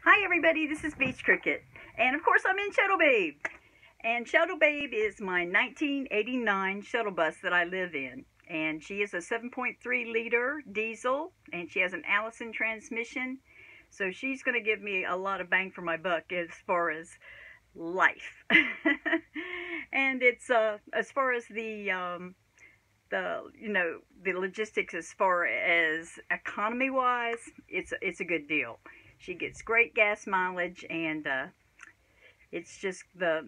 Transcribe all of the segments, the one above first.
Hi everybody, this is Beach Cricket, and of course I'm in Shuttle Babe. And Shuttle Babe is my 1989 shuttle bus that I live in. And she is a 7.3 liter diesel, and she has an Allison transmission. So she's going to give me a lot of bang for my buck as far as life. And it's as far as the logistics, as far as economy wise, it's a good deal. She gets great gas mileage, and it's just the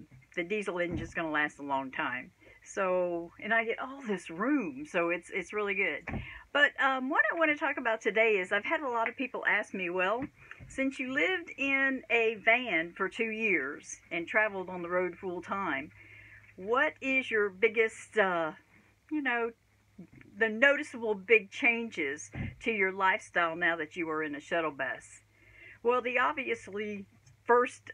diesel engine is going to last a long time. So, and I get all this room, so it's really good. But what I want to talk about today is I've had a lot of people ask me, well, since you lived in a van for 2 years and traveled on the road full time, what is your biggest, the noticeable big changes to your lifestyle now that you are in a shuttle bus? Well, the obviously first,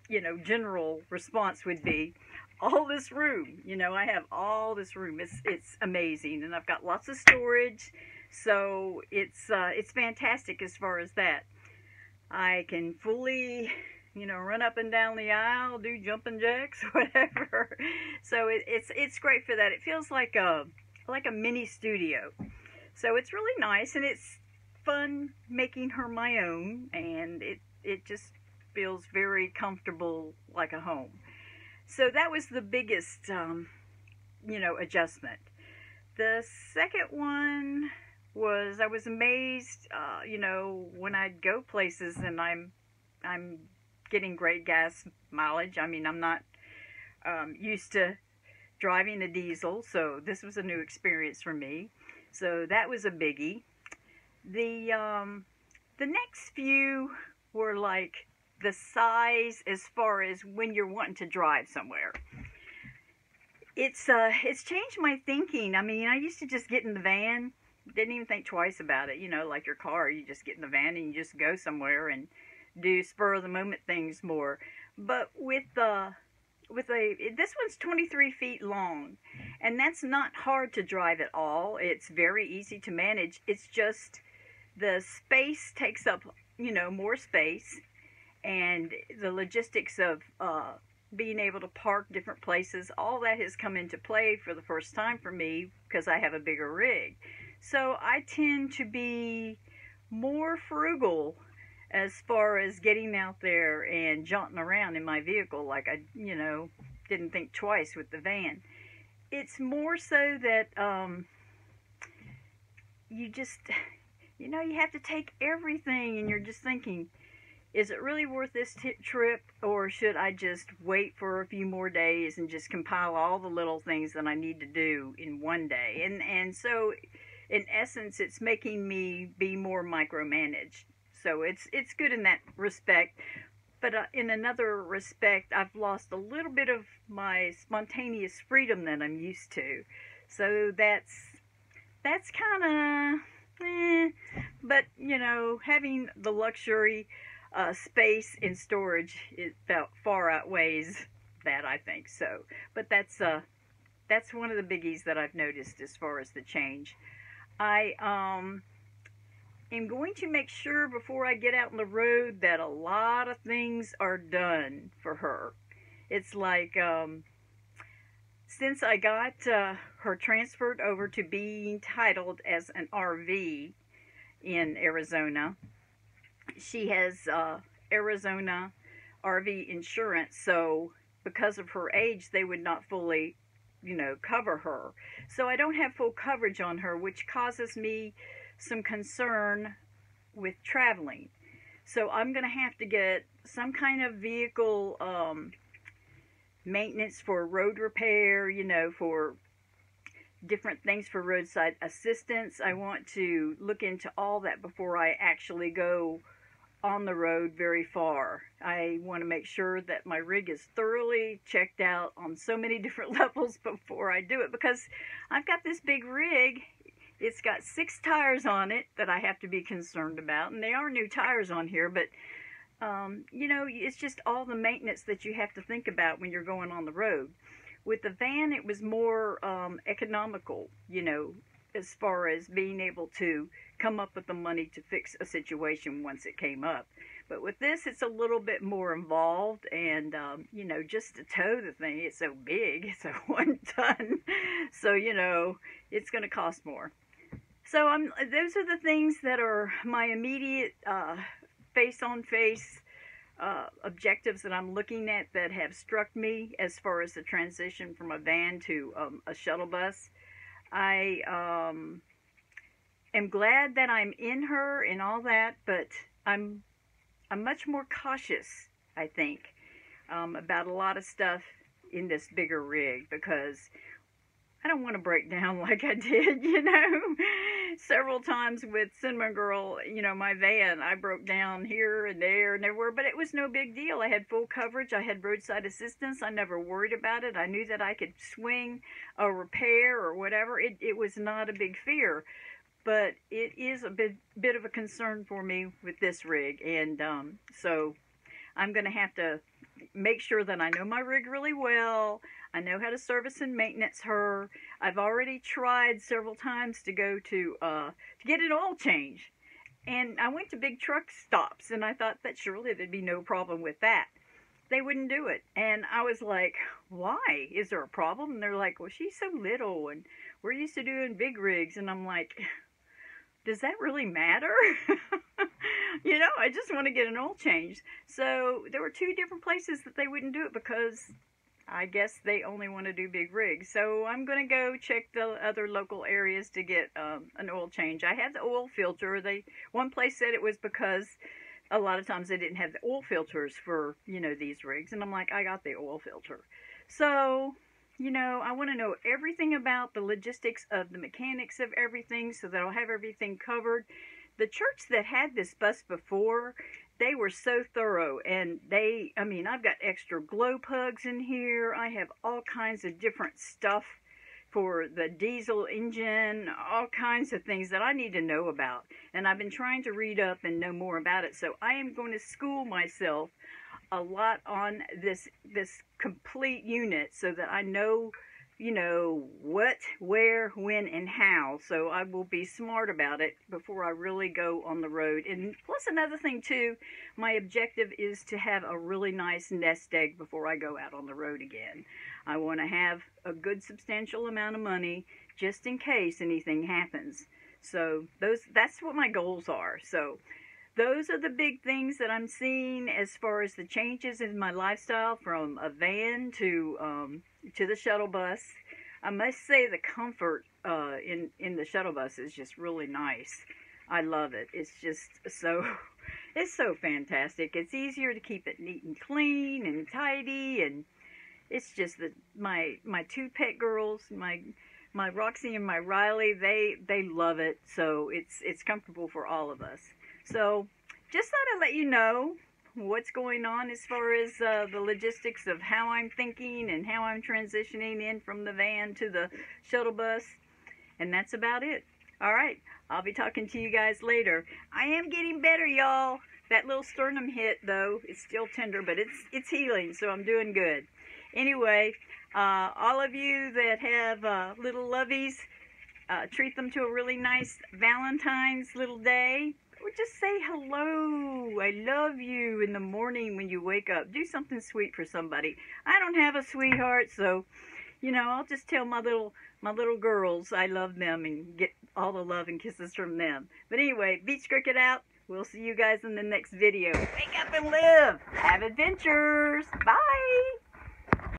general response would be all this room. I have all this room. It's amazing, and I've got lots of storage, so it's fantastic as far as that. I can fully, run up and down the aisle, do jumping jacks, whatever. So it's great for that. It feels like a mini studio. So it's really nice, and it's fun making her my own, and it just feels very comfortable, like a home. So that was the biggest adjustment. The second one was I was amazed, when I'd go places and I'm getting great gas mileage. I mean, I'm not used to driving a diesel, so this was a new experience for me. So that was a biggie. The next few were like the size as far as when you're wanting to drive somewhere. It's changed my thinking. I mean, I used to just get in the van, didn't even think twice about it. Like your car, you just get in the van and you just go somewhere and do spur of the moment things more. But this one's 23 feet long, and that's not hard to drive at all. It's very easy to manage. It's just the space takes up, more space, and the logistics of being able to park different places, all that has come into play for the first time for me because I have a bigger rig. So I tend to be more frugal as far as getting out there and jaunting around in my vehicle, like I, didn't think twice with the van. It's more so that you just, you have to take everything, and you're just thinking, is it really worth this trip, or should I just wait for a few more days and just compile all the little things that I need to do in one day? And so, in essence, it's making me be more micromanaged. So it's good in that respect. But in another respect, I've lost a little bit of my spontaneous freedom that I'm used to. So that's kind of, but having the luxury space and storage, it far outweighs that, I think. So, but that's one of the biggies that I've noticed as far as the change. I am going to make sure before I get out on the road that a lot of things are done for her. It's like, since I got her transferred over to being titled as an RV in Arizona, she has Arizona RV insurance, so because of her age, they would not fully, cover her. So I don't have full coverage on her, which causes me some concern with traveling. So I'm going to have to get some kind of vehicle maintenance for road repair, for different things for roadside assistance. I want to look into all that before I actually go on the road very far. I want to make sure that my rig is thoroughly checked out on so many different levels before I do it, because I've got this big rig. It's got 6 tires on it that I have to be concerned about, and they are new tires on here, but it's just all the maintenance that you have to think about when you're going on the road. With the van, it was more economical, as far as being able to come up with the money to fix a situation once it came up. But with this, it's a little bit more involved, and you know, just to tow the thing, it's so big, it's a 1 ton, so you know, it's going to cost more. So those are the things that are my immediate face-on-face objectives that I'm looking at that have struck me as far as the transition from a van to a shuttle bus. I am glad that I'm in her and all that, but I'm much more cautious, I think, about a lot of stuff in this bigger rig, because I don't want to break down like I did, you know, several times with Cinnamon Girl, you know, my van. I broke down here and there and everywhere, but it was no big deal. I had full coverage. I had roadside assistance. I never worried about it. I knew that I could swing a repair or whatever. It was not a big fear, but it is a bit of a concern for me with this rig, and so I'm going to have to make sure that I know my rig really well. I know how to service and maintenance her. I've already tried several times to go to get an oil change. And I went to big truck stops, and I thought that surely there'd be no problem with that. They wouldn't do it. And I was like, why? Is there a problem? And they're like, well, she's so little, and we're used to doing big rigs. And I'm like, does that really matter? You know, I just want to get an oil change. So there were 2 different places that they wouldn't do it, because I guess they only want to do big rigs. So I'm going to go check the other local areas to get an oil change. I had the oil filter. One place said it was because a lot of times they didn't have the oil filters for, you know, these rigs. And I'm like, I got the oil filter. So, you know, I want to know everything about the logistics of the mechanics of everything so that I'll have everything covered. The church that had this bus before, they were so thorough, and I mean, I've got extra glow plugs in here. I have all kinds of different stuff for the diesel engine, all kinds of things that I need to know about. And I've been trying to read up and know more about it. So I am going to school myself a lot on this complete unit so that I know, you know, what, where, when, and how. So I will be smart about it before I really go on the road. And plus another thing too, my objective is to have a really nice nest egg before I go out on the road again. I want to have a good substantial amount of money just in case anything happens. So that's what my goals are. So those are the big things that I'm seeing as far as the changes in my lifestyle from a van to the shuttle bus. I must say the comfort in the shuttle bus is just really nice. I love it. It's just it's so fantastic. It's easier to keep it neat and clean and tidy, and it's just that my 2 pet girls, my Roxy and my Riley, they love it. So it's comfortable for all of us. So just thought I'd let you know what's going on as far as the logistics of how I'm thinking and how I'm transitioning in from the van to the shuttle bus. And that's about it. All right. I'll be talking to you guys later. I am getting better, y'all. That little sternum hit, though, it's still tender, but it's healing, so I'm doing good. Anyway, all of you that have little lovies, treat them to a really nice Valentine's little day. Or just say hello, I love you in the morning when you wake up. Do something sweet for somebody. I don't have a sweetheart, so, you know, I'll just tell my little girls I love them and get all the love and kisses from them. But anyway, Beach Cricket out. We'll see you guys in the next video. Wake up and live. Have adventures. Bye.